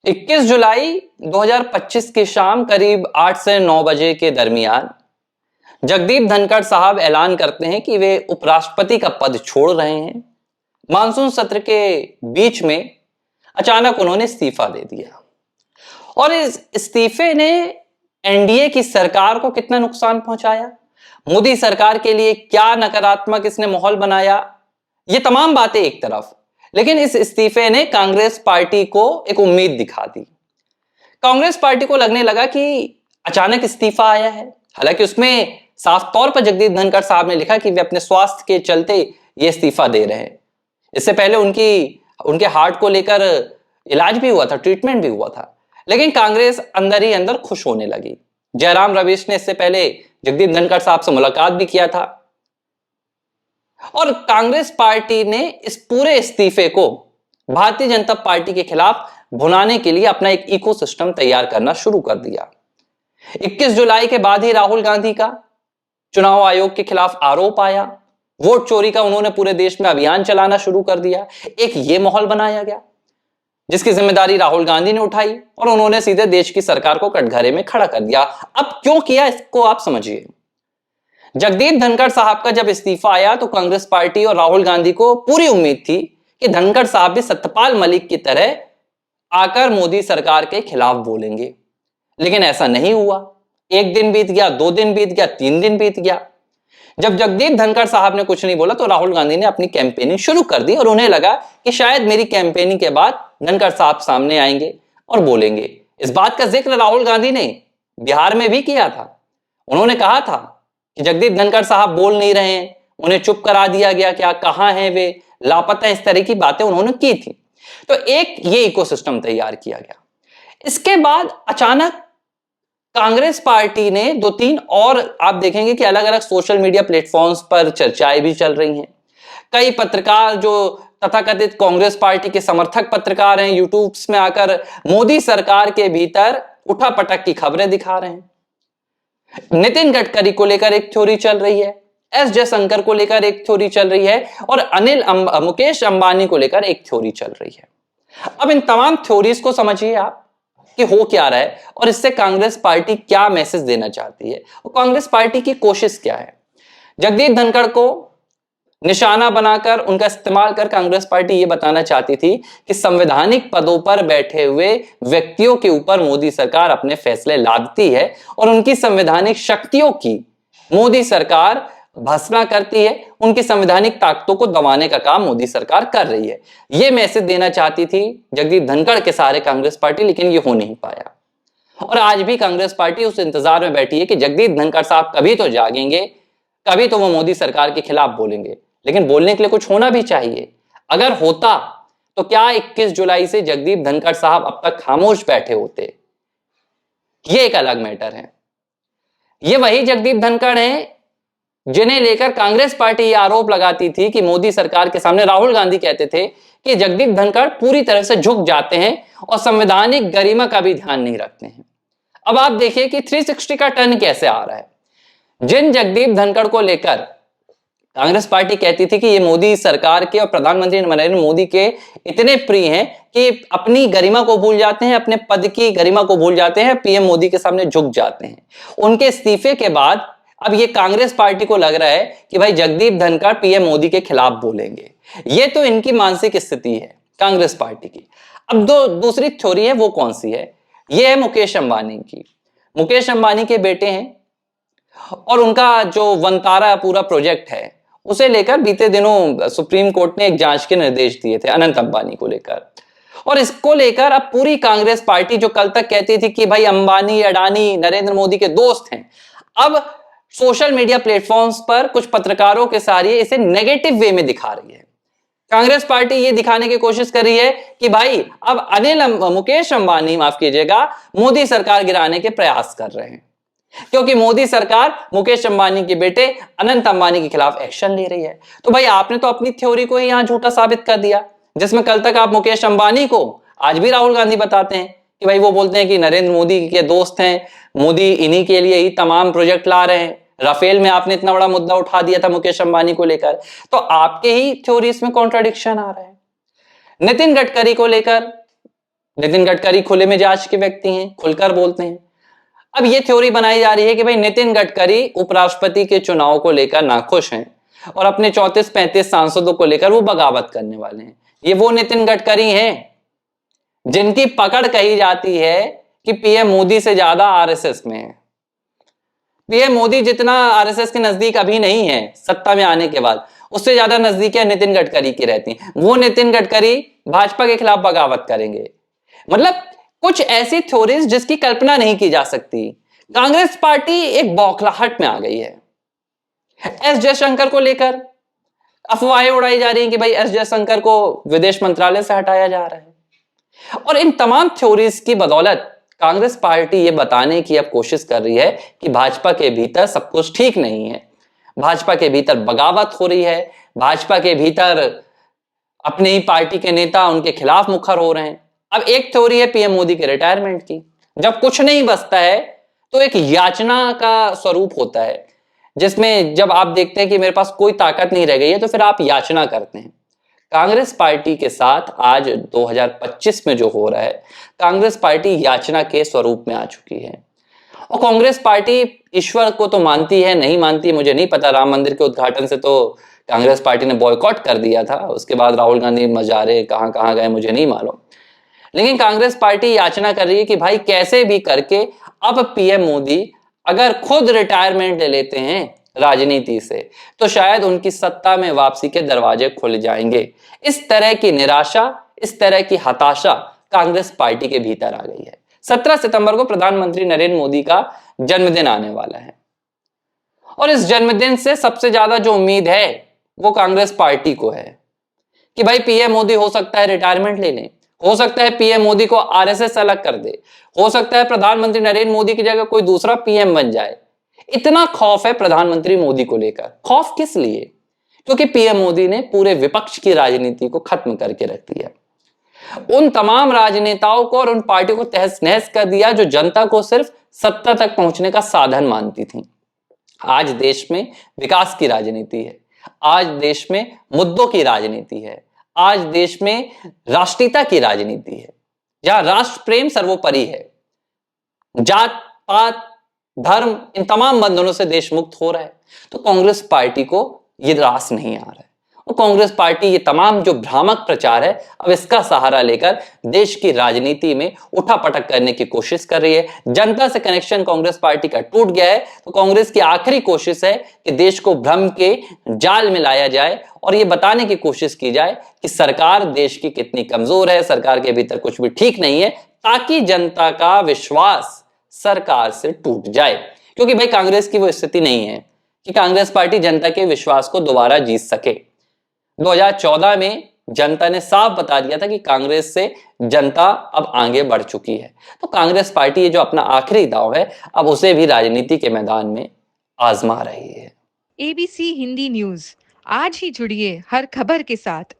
21 जुलाई 2025 की शाम करीब 8 से 9 बजे के दरमियान जगदीप धनखड़ साहब ऐलान करते हैं कि वे उपराष्ट्रपति का पद छोड़ रहे हैं। मानसून सत्र के बीच में अचानक उन्होंने इस्तीफा दे दिया और इस इस्तीफे ने एनडीए की सरकार को कितना नुकसान पहुंचाया, मोदी सरकार के लिए क्या नकारात्मक इसने माहौल बनाया, ये तमाम बातें एक तरफ, लेकिन इस इस्तीफे ने कांग्रेस पार्टी को एक उम्मीद दिखा दी। कांग्रेस पार्टी को लगने लगा कि अचानक इस्तीफा आया है, हालांकि उसमें साफ तौर पर जगदीप धनखड़ साहब ने लिखा कि वे अपने स्वास्थ्य के चलते ये इस्तीफा दे रहे हैं। इससे पहले उनके हार्ट को लेकर इलाज भी हुआ था, ट्रीटमेंट भी हुआ था, लेकिन कांग्रेस अंदर ही अंदर खुश होने लगी। जयराम रमेश ने इससे पहले जगदीप धनखड़ साहब से मुलाकात भी किया था और कांग्रेस पार्टी ने इस पूरे इस्तीफे को भारतीय जनता पार्टी के खिलाफ भुनाने के लिए अपना एक इकोसिस्टम तैयार करना शुरू कर दिया। 21 जुलाई के बाद ही राहुल गांधी का चुनाव आयोग के खिलाफ आरोप आया, वोट चोरी का उन्होंने पूरे देश में अभियान चलाना शुरू कर दिया। एक ये माहौल बनाया गया जिसकी जिम्मेदारी राहुल गांधी ने उठाई और उन्होंने सीधे देश की सरकार को कटघरे में खड़ा कर दिया। अब क्यों किया इसको आप समझिए। जगदीप धनखड़ साहब का जब इस्तीफा आया तो कांग्रेस पार्टी और राहुल गांधी को पूरी उम्मीद थी कि धनखड़ साहब भी सत्यपाल मलिक की तरह आकर मोदी सरकार के खिलाफ बोलेंगे, लेकिन ऐसा नहीं हुआ। एक दिन बीत गया, 2 दिन बीत गया, 3 दिन बीत गया। जब जगदीप धनखड़ साहब ने कुछ नहीं बोला तो राहुल गांधी ने अपनी कैंपेनिंग शुरू कर दी और उन्हें लगा कि शायद मेरी कैंपेनिंग के बाद धनखड़ साहब सामने आएंगे और बोलेंगे। इस बात का जिक्र राहुल गांधी ने बिहार में भी किया था। उन्होंने कहा था कि जगदीप धनखड़ साहब बोल नहीं रहे हैं, उन्हें चुप करा दिया गया, क्या कहां हैं वे, लापता, इस तरह की बातें उन्होंने की थी। तो एक ये इकोसिस्टम तैयार किया गया। इसके बाद अचानक कांग्रेस पार्टी ने 2-3 और आप देखेंगे कि अलग अलग सोशल मीडिया प्लेटफॉर्म्स पर चर्चाएं भी चल रही हैं। कई पत्रकार जो तथाकथित कांग्रेस पार्टी के समर्थक पत्रकार हैं, यूट्यूब में आकर मोदी सरकार के भीतर उठापटक की खबरें दिखा रहे हैं। नितिन गडकरी को लेकर एक थ्योरी चल रही है, एस जयशंकर को लेकर एक थ्योरी चल रही है और मुकेश अंबानी को लेकर एक थ्योरी चल रही है। अब इन तमाम थ्योरीज को समझिए आप कि हो क्या रहा है और इससे कांग्रेस पार्टी क्या मैसेज देना चाहती है और कांग्रेस पार्टी की कोशिश क्या है। जगदीप धनखड़ को निशाना बनाकर उनका इस्तेमाल कर कांग्रेस पार्टी यह बताना चाहती थी कि संवैधानिक पदों पर बैठे हुए व्यक्तियों के ऊपर मोदी सरकार अपने फैसले लादती है और उनकी संवैधानिक शक्तियों की मोदी सरकार भर्त्सना करती है, उनकी संवैधानिक ताकतों को दबाने का काम मोदी सरकार कर रही है। यह मैसेज देना चाहती थी जगदीप धनखड़ के सहारे कांग्रेस पार्टी, लेकिन यह हो नहीं पाया और आज भी कांग्रेस पार्टी उस इंतजार में बैठी है कि जगदीप धनखड़ साहब कभी तो जागेंगे, कभी तो वो मोदी सरकार के खिलाफ बोलेंगे, लेकिन बोलने के लिए कुछ होना भी चाहिए। अगर होता तो क्या 21 जुलाई से जगदीप धनखड़ साहब अब तक खामोश बैठे होते? यह एक अलग मैटर है। ये वही जगदीप धनखड़ हैं जिन्हें लेकर कांग्रेस पार्टी यह आरोप लगाती थी कि मोदी सरकार के सामने राहुल गांधी कहते थे कि जगदीप धनखड़ पूरी तरह से झुक जाते हैं और संवैधानिक गरिमा का भी ध्यान नहीं रखते हैं। अब आप देखिए कि 360 का टर्न कैसे आ रहा है। जिन जगदीप धनखड़ को लेकर कांग्रेस पार्टी कहती थी कि ये मोदी सरकार के और प्रधानमंत्री नरेंद्र मोदी के इतने प्रिय हैं कि अपनी गरिमा को भूल जाते हैं, अपने पद की गरिमा को भूल जाते हैं, पीएम मोदी के सामने झुक जाते हैं। उनके इस्तीफे के बाद अब ये कांग्रेस पार्टी को लग रहा है कि भाई जगदीप धनखड़ पीएम मोदी के खिलाफ बोलेंगे। ये तो इनकी मानसिक स्थिति है कांग्रेस पार्टी की। अब दूसरी थ्योरी है, वो कौन सी है? ये है मुकेश अंबानी की। मुकेश अंबानी के बेटे हैं और उनका जो वनतारा पूरा प्रोजेक्ट है उसे लेकर बीते दिनों सुप्रीम कोर्ट ने एक जांच के निर्देश दिए थे अनंत अंबानी को लेकर, और इसको लेकर अब पूरी कांग्रेस पार्टी जो कल तक कहती थी कि भाई अंबानी अडानी नरेंद्र मोदी के दोस्त हैं, अब सोशल मीडिया प्लेटफॉर्म्स पर कुछ पत्रकारों के सहारे इसे नेगेटिव वे में दिखा रही है। कांग्रेस पार्टी ये दिखाने की कोशिश कर रही है कि भाई अब मुकेश अंबानी, माफ कीजिएगा, मोदी सरकार गिराने के प्रयास कर रहे हैं क्योंकि मोदी सरकार मुकेश अंबानी के बेटे अनंत अंबानी के खिलाफ एक्शन ले रही है। तो भाई आपने तो अपनी थ्योरी को ही यहां झूठा साबित कर दिया, जिसमें कल तक आप मुकेश अंबानी को, आज भी राहुल गांधी बताते हैं कि भाई वो बोलते हैं कि नरेंद्र मोदी के दोस्त हैं, मोदी इन्हीं के लिए ही तमाम प्रोजेक्ट ला रहे हैं। राफेल में आपने इतना बड़ा मुद्दा उठा दिया था मुकेश अंबानी को लेकर, तो आपके ही थ्योरीज में कॉन्ट्राडिक्शन आ रहा है। नितिन गडकरी को लेकर नितिन गडकरी खुले मिजाज के व्यक्ति हैं, खुलकर बोलते हैं। अब ये थ्योरी बनाई जा रही है कि भाई नितिन गडकरी उपराष्ट्रपति के चुनाव को लेकर नाखुश हैं और अपने 34-35 सांसदों को लेकर वो बगावत करने वाले हैं। ये वो नितिन गडकरी हैं जिनकी पकड़ कही जाती है कि पीएम मोदी से ज्यादा आरएसएस में है। पीएम मोदी जितना आरएसएस के नजदीक अभी नहीं है सत्ता में आने के बाद, उससे ज्यादा नजदीकियां नितिन गडकरी की रहती हैं। वो नितिन गडकरी भाजपा के खिलाफ बगावत करेंगे। मतलब कुछ ऐसी थ्योरीज जिसकी कल्पना नहीं की जा सकती। कांग्रेस पार्टी एक बौखलाहट में आ गई है। एस जयशंकर को लेकर अफवाहें उड़ाई जा रही हैं कि भाई एस जयशंकर को विदेश मंत्रालय से हटाया जा रहा है। और इन तमाम थ्योरीज की बदौलत कांग्रेस पार्टी ये बताने की अब कोशिश कर रही है कि भाजपा के भीतर सब कुछ ठीक नहीं है, भाजपा के भीतर बगावत हो रही है, भाजपा के भीतर अपनी ही पार्टी के नेता उनके खिलाफ मुखर हो रहे हैं। अब एक थ्योरी है पीएम मोदी के रिटायरमेंट की। जब कुछ नहीं बचता है तो एक याचना का स्वरूप होता है, जिसमें जब आप देखते हैं कि मेरे पास कोई ताकत नहीं रह गई है तो फिर आप याचना करते हैं। कांग्रेस पार्टी के साथ आज 2025 में जो हो रहा है, कांग्रेस पार्टी याचना के स्वरूप में आ चुकी है। और कांग्रेस पार्टी ईश्वर को तो मानती है, नहीं मानती मुझे नहीं पता। राम मंदिर के उद्घाटन से तो कांग्रेस पार्टी ने बॉयकॉट कर दिया था, उसके बाद राहुल गांधी मजारे कहां कहां गए मुझे नहीं मालूम। लेकिन कांग्रेस पार्टी याचना कर रही है कि भाई कैसे भी करके अब पीएम मोदी अगर खुद रिटायरमेंट ले लेते हैं राजनीति से तो शायद उनकी सत्ता में वापसी के दरवाजे खुल जाएंगे। इस तरह की निराशा, इस तरह की हताशा कांग्रेस पार्टी के भीतर आ गई है। 17 सितंबर को प्रधानमंत्री नरेंद्र मोदी का जन्मदिन आने वाला है और इस जन्मदिन से सबसे ज्यादा जो उम्मीद है वो कांग्रेस पार्टी को है कि भाई पीएम मोदी हो सकता है रिटायरमेंट ले लें, हो सकता है पीएम मोदी को आरएसएस अलग कर दे, हो सकता है प्रधानमंत्री नरेंद्र मोदी की जगह कोई दूसरा पीएम बन जाए। इतना खौफ है प्रधानमंत्री मोदी को लेकर। खौफ किस लिए? क्योंकि पीएम मोदी ने पूरे विपक्ष की राजनीति को खत्म करके रख दिया। उन तमाम राजनेताओं को और उन पार्टियों को तहस नहस कर दिया जो जनता को सिर्फ सत्ता तक पहुंचने का साधन मानती थी। आज देश में विकास की राजनीति है, आज देश में मुद्दों की राजनीति है, आज देश में राष्ट्रीयता की राजनीति है, जहां राष्ट्र प्रेम सर्वोपरि है। जात पात धर्म इन तमाम बंधनों से देश मुक्त हो रहा है। तो कांग्रेस पार्टी को ये रास नहीं आ रहा है और कांग्रेस पार्टी ये तमाम जो भ्रामक प्रचार है अब इसका सहारा लेकर देश की राजनीति में उठापटक करने की कोशिश कर रही है। जनता से कनेक्शन कांग्रेस पार्टी का टूट गया है तो कांग्रेस की आखिरी कोशिश है कि देश को भ्रम के जाल में लाया जाए और ये बताने की कोशिश की जाए कि सरकार देश की कितनी कमजोर है, सरकार के भीतर कुछ भी ठीक नहीं है, ताकि जनता का विश्वास सरकार से टूट जाए। क्योंकि भाई कांग्रेस की वो स्थिति नहीं है कि कांग्रेस पार्टी जनता के विश्वास को दोबारा जीत सके। 2014 में जनता ने साफ बता दिया था कि कांग्रेस से जनता अब आगे बढ़ चुकी है। तो कांग्रेस पार्टी ये जो अपना आखिरी दांव है अब उसे भी राजनीति के मैदान में आजमा रही है। ABC हिंदी न्यूज, आज ही जुड़िए हर खबर के साथ